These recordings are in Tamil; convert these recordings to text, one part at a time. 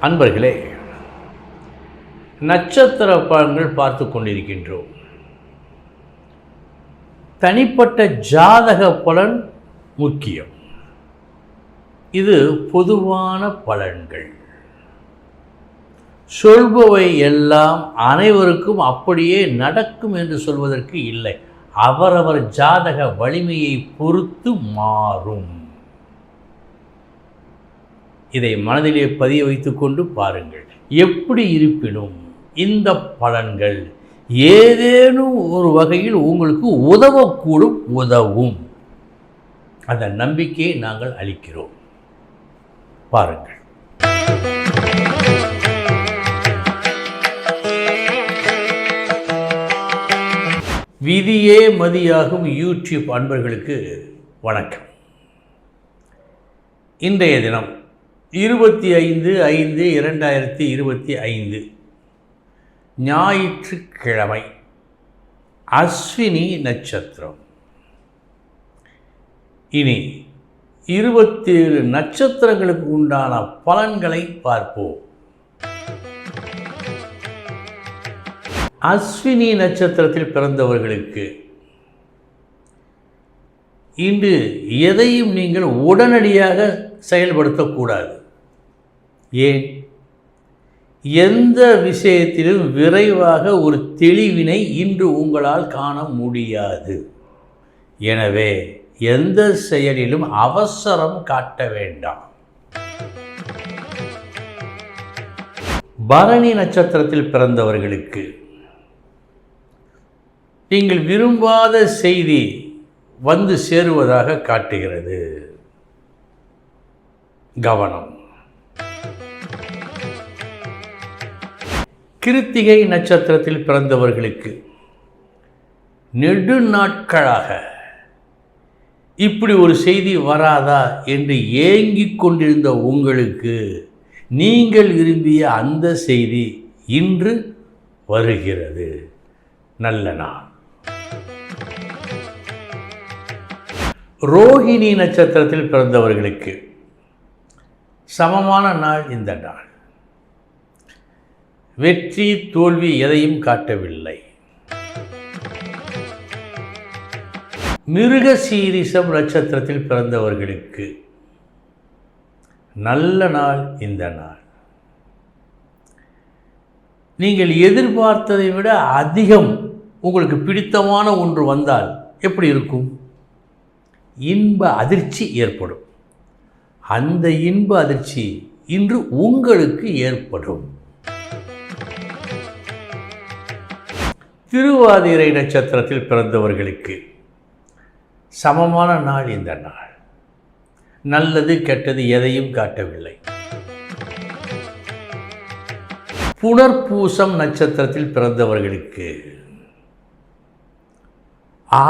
அன்பர்களே, நட்சத்திர பலன்கள் பார்த்து கொண்டிருக்கின்றோம். தனிப்பட்ட ஜாதக பலன் முக்கியம். இது பொதுவான பலன்கள். சொல்பவை எல்லாம் அனைவருக்கும் அப்படியே நடக்கும் என்று சொல்வதற்கு இல்லை. அவரவர் ஜாதக வலிமையை பொறுத்து மாறும். இதை மனதிலே பதிய வைத்துக்கொண்டு பாருங்கள். எப்படி இருப்பினும் இந்த பலன்கள் ஏதேனும் ஒரு வகையில் உங்களுக்கு உதவும். அந்த நம்பிக்கையை நாங்கள் அளிக்கிறோம். பாருங்கள். விதியே மதியாகும் யூடியூப் அன்பர்களுக்கு வணக்கம். இன்றைய தினம் 25/5/2025 ஞாயிற்றுக்கிழமை, அஸ்வினி நட்சத்திரம். இனி 27 நட்சத்திரங்களுக்கு உண்டான பலன்களை பார்ப்போம். அஸ்வினி நட்சத்திரத்தில் பிறந்தவர்களுக்கு இன்று எதையும் நீங்கள் உடனடியாக செயல்படுத்தக்கூடாது. ஏன்? எந்த விஷயத்திலும் விரைவாக ஒரு தெளிவினை இன்று உங்களால் காண முடியாது. எனவே எந்த செயலிலும் அவசரம் காட்ட வேண்டாம். பரணி நட்சத்திரத்தில் பிறந்தவர்களுக்கு நீங்கள் விரும்பாத செய்தி வந்து சேருவதாக காட்டுகிறது. கவனம். கிருத்திகை நட்சத்திரத்தில் பிறந்தவர்களுக்கு நெடுநாட்களாக இப்படி ஒரு செய்தி வராதா என்று ஏங்கிக் கொண்டிருந்த உங்களுக்கு நீங்கள் விரும்பிய அந்த செய்தி இன்று வருகிறது. நல்ல நாள். ரோஹிணி நட்சத்திரத்தில் பிறந்தவர்களுக்கு சமமான நாள் இந்த நாள். வெற்றி தோல்வி எதையும் காட்டவில்லை. மிருகசீரிஷம் நட்சத்திரத்தில் பிறந்தவர்களுக்கு நல்ல நாள் இந்த நாள். நீங்கள் எதிர்பார்த்ததை விட அதிகம் உங்களுக்கு பிடித்தமான ஒன்று வந்தால் எப்படி இருக்கும்? இன்ப அதிர்ச்சி ஏற்படும். அந்த இன்ப அதிர்ச்சி இன்று உங்களுக்கு ஏற்படும். திருவாதிரை நட்சத்திரத்தில் பிறந்தவர்களுக்கு சமமான நாள் இந்த நாள். நல்லது கெட்டது எதையும் காட்டவில்லை. புனர்பூசம் நட்சத்திரத்தில் பிறந்தவர்களுக்கு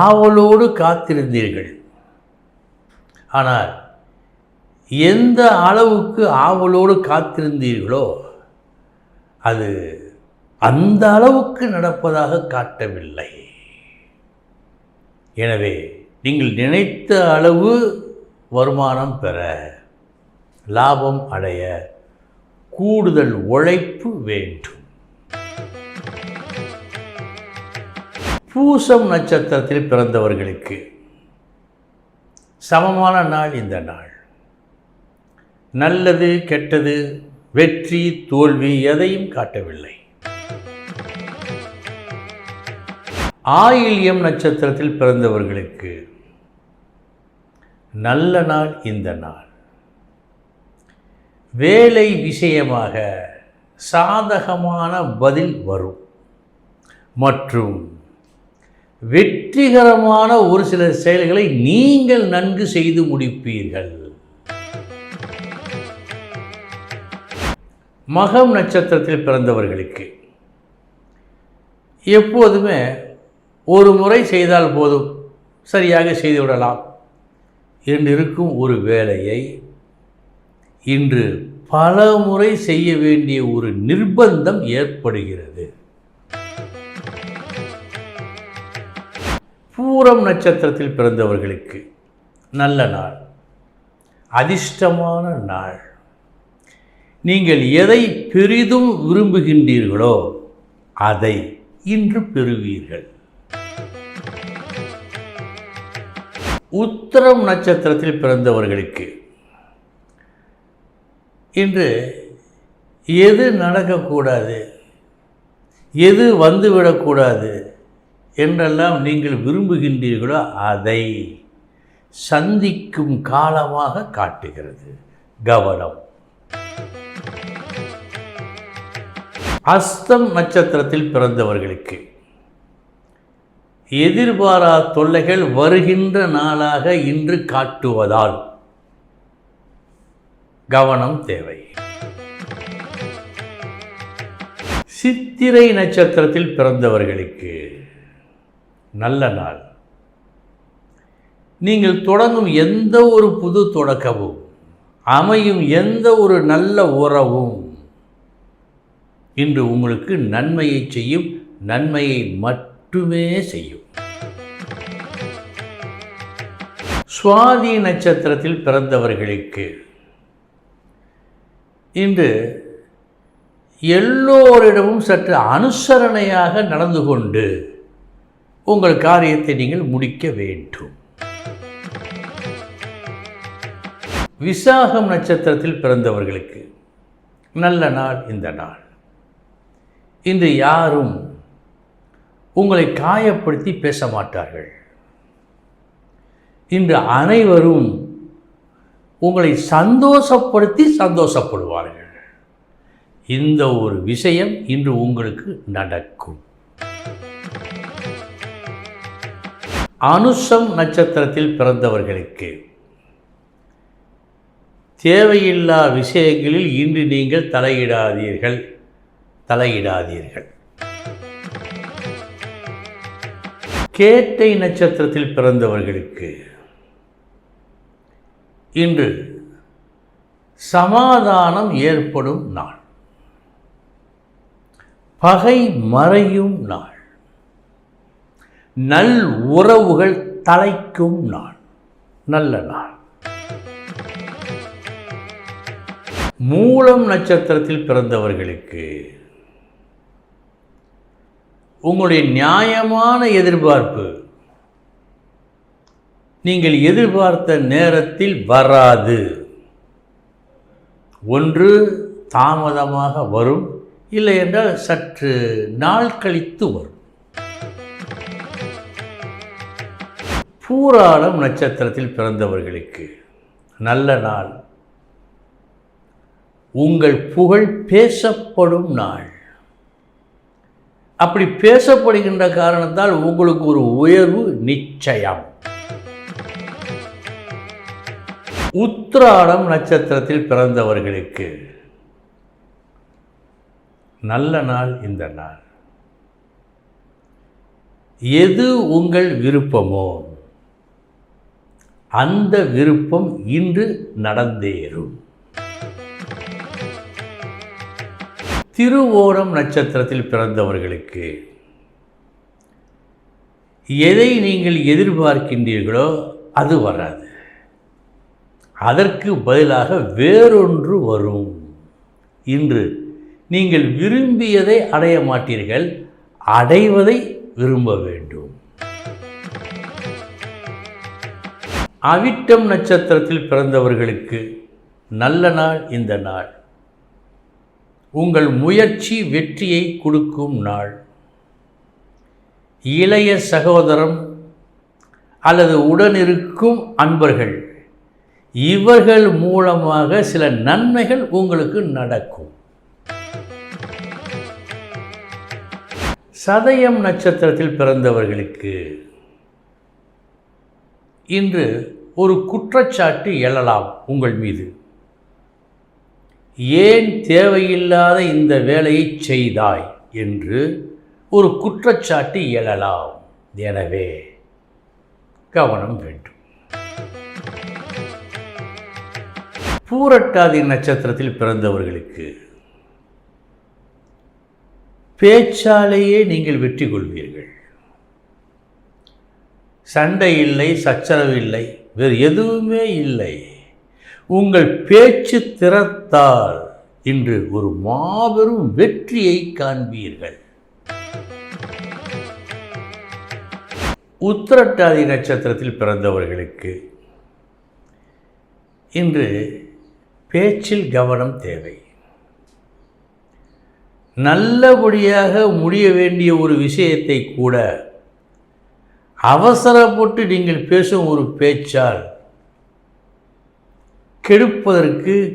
ஆவலோடு காத்திருந்தீர்கள். ஆனால் எந்த அளவுக்கு ஆவலோடு காத்திருந்தீர்களோ அது அந்த அளவுக்கு நடப்பதாக காட்டவில்லை. எனவே நீங்கள் நினைத்த அளவு வருமானம் பெற, லாபம் அடைய கூடுதல் உழைப்பு வேண்டும். பூசம் நட்சத்திரத்தில் பிறந்தவர்களுக்கு சமமான நாள் இந்த நாள். நல்லது கெட்டது வெற்றி தோல்வி எதையும் காட்டவில்லை. ஆயில்யம் நட்சத்திரத்தில் பிறந்தவர்களுக்கு நல்ல நாள் இந்த நாள். வேலை விஷயமாக சாதகமான பதில் வரும் மற்றும் வெற்றிகரமான ஒரு சில செயல்களை நீங்கள் நன்கு செய்து முடிப்பீர்கள். மகம் நட்சத்திரத்தில் பிறந்தவர்களுக்கு எப்போதுமே ஒரு முறை செய்தால் போதும், சரியாக செய்துவிடலாம் என்று இருக்கும் ஒரு வேலையை இன்று பல முறை செய்ய வேண்டிய ஒரு நிர்பந்தம் ஏற்படுகிறது. பூரம் நட்சத்திரத்தில் பிறந்தவர்களுக்கு நல்ல நாள், அதிர்ஷ்டமான நாள். நீங்கள் எதை பெரிதும் விரும்புகின்றீர்களோ அதை இன்று பெறுவீர்கள். உத்திரம் நட்சத்திரத்தில் பிறந்தவர்களுக்கு இன்று எது நடக்கக்கூடாது, எது வந்துவிடக்கூடாது என்றெல்லாம் நீங்கள் விரும்புகின்றீர்களோ அதை சந்திக்கும் காலமாக காட்டுகிறது. கவனம். அஸ்தம் நட்சத்திரத்தில் பிறந்தவர்களுக்கு எதிர்பாரா தொல்லைகள் வருகின்ற நாளாக இன்று காட்டுவதால் கவனம் தேவை. சித்திரை நட்சத்திரத்தில் பிறந்தவர்களுக்கு நல்ல நாள். நீங்கள் தொடங்கும் எந்த ஒரு புது தொடக்கமும், அமையும் எந்த ஒரு நல்ல உறவும் இன்று உங்களுக்கு நன்மையை செய்யும், நன்மையை மட்டுமே செய்யும். சுவாதி நட்சத்திரத்தில் பிறந்தவர்களுக்கு இன்று எல்லோரிடமும் சற்று அனுசரணையாக நடந்து கொண்டு உங்கள் காரியத்தை நீங்கள் முடிக்க வேண்டும். விசாகம் நட்சத்திரத்தில் பிறந்தவர்களுக்கு நல்ல நாள் இந்த நாள். இன்று யாரும் உங்களை காயப்படுத்தி பேச மாட்டார்கள். இன்று அனைவரும் உங்களை சந்தோஷப்படுத்தி சந்தோஷப்படுவார்கள். இந்த ஒரு விஷயம் இன்று உங்களுக்கு நடக்கும். அனுஷம் நட்சத்திரத்தில் பிறந்தவர்களுக்கு தேவையில்லா விஷயங்களில் இன்று நீங்கள் தலையிடாதீர்கள். கேட்டை நட்சத்திரத்தில் பிறந்தவர்களுக்கு இன்று சமாதானம் ஏற்படும் நாள். பகை மறையும் நாள். நல் உறவுகள் தலைக்கும் நாள். நல்ல நாள். மூலம் நட்சத்திரத்தில் பிறந்தவர்களுக்கு உங்களுடைய நியாயமான எதிர்பார்ப்பு நீங்கள் எதிர்பார்த்த நேரத்தில் வராது. ஒன்று தாமதமாக வரும், இல்லை என்றால் சற்று நாள் கழித்து வரும். பூராடம் நட்சத்திரத்தில் பிறந்தவர்களுக்கு நல்ல நாள். உங்கள் புகழ் பேசப்படும் நாள். அப்படி பேசப்படுகின்ற காரணத்தால் உங்களுக்கு ஒரு உயர்வு நிச்சயம். உத்திராடம் நட்சத்திரத்தில் பிறந்தவர்களுக்கு நல்ல நாள் இந்த நாள். எது உங்கள் விருப்பமோ அந்த விருப்பம் இன்று நடந்தேறும். திருவோணம் நட்சத்திரத்தில் பிறந்தவர்களுக்கு எதை நீங்கள் எதிர்பார்க்கின்றீர்களோ அது வராது. அதற்கு பதிலாக வேறொன்று வரும். இன்று நீங்கள் விரும்பியதை அடைய மாட்டீர்கள், அடைவதை விரும்ப வேண்டும். அவிட்டம் நட்சத்திரத்தில் பிறந்தவர்களுக்கு நல்ல நாள் இந்த நாள். உங்கள் முயற்சி வெற்றியை கொடுக்கும் நாள். இளைய சகோதரம் அல்லது உடனிருக்கும் அன்பர்கள், இவர்கள் மூலமாக சில நன்மைகள் உங்களுக்கு நடக்கும். சதயம் நட்சத்திரத்தில் பிறந்தவர்களுக்கு இன்று ஒரு குற்றச்சாட்டு எழலாம் உங்கள் மீது. ஏன் தேவையில்லாத இந்த வேலையை செய்தாய் என்று ஒரு குற்றச்சாட்டு எழலாம். எனவே கவனம் வேண்டும். பூரட்டாதி நட்சத்திரத்தில் பிறந்தவர்களுக்கு பேச்சாலேயே நீங்கள் வெற்றி கொள்வீர்கள். சண்டை இல்லை, சச்சரவு இல்லை, வேறு எதுவுமே இல்லை. உங்கள் பேச்சு திறத்தால் இன்று ஒரு மாபெரும் வெற்றியை காண்பீர்கள். உத்திரட்டாதி நட்சத்திரத்தில் பிறந்தவர்களுக்கு இன்று பேச்சில் கவனம் தேவை. நல்லபடியாக முடிய வேண்டிய ஒரு விஷயத்தை கூட அவசரப்பட்டு நீங்கள் பேசும் ஒரு பேச்சால்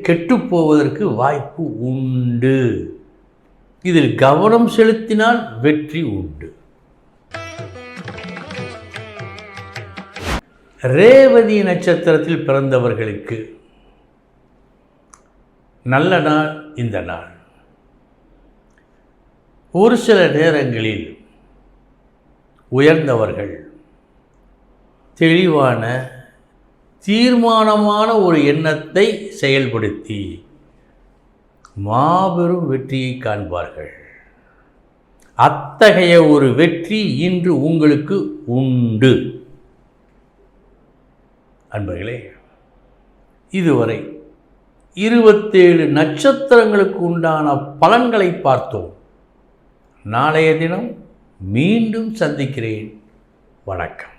கெட்டுப்போவதற்கு வாய்ப்பு உண்டு. இதில் கவனம் செலுத்தினால் வெற்றி உண்டு. ரேவதி நட்சத்திரத்தில் பிறந்தவர்களுக்கு நல்ல நாள் இந்த நாள். ஒரு சில நேரங்களில் உயர்ந்தவர்கள் தெளிவான தீர்மானமான ஒரு எண்ணத்தை செயல்படுத்தி மாபெரும் வெற்றியை காண்பார்கள். அத்தகைய ஒரு வெற்றி இன்று உங்களுக்கு உண்டு. அன்பர்களே, இதுவரை 27 நட்சத்திரங்களுக்கு உண்டான பலன்களை பார்த்தோம். நாளைய தினம் மீண்டும் சந்திக்கிறேன். வணக்கம்.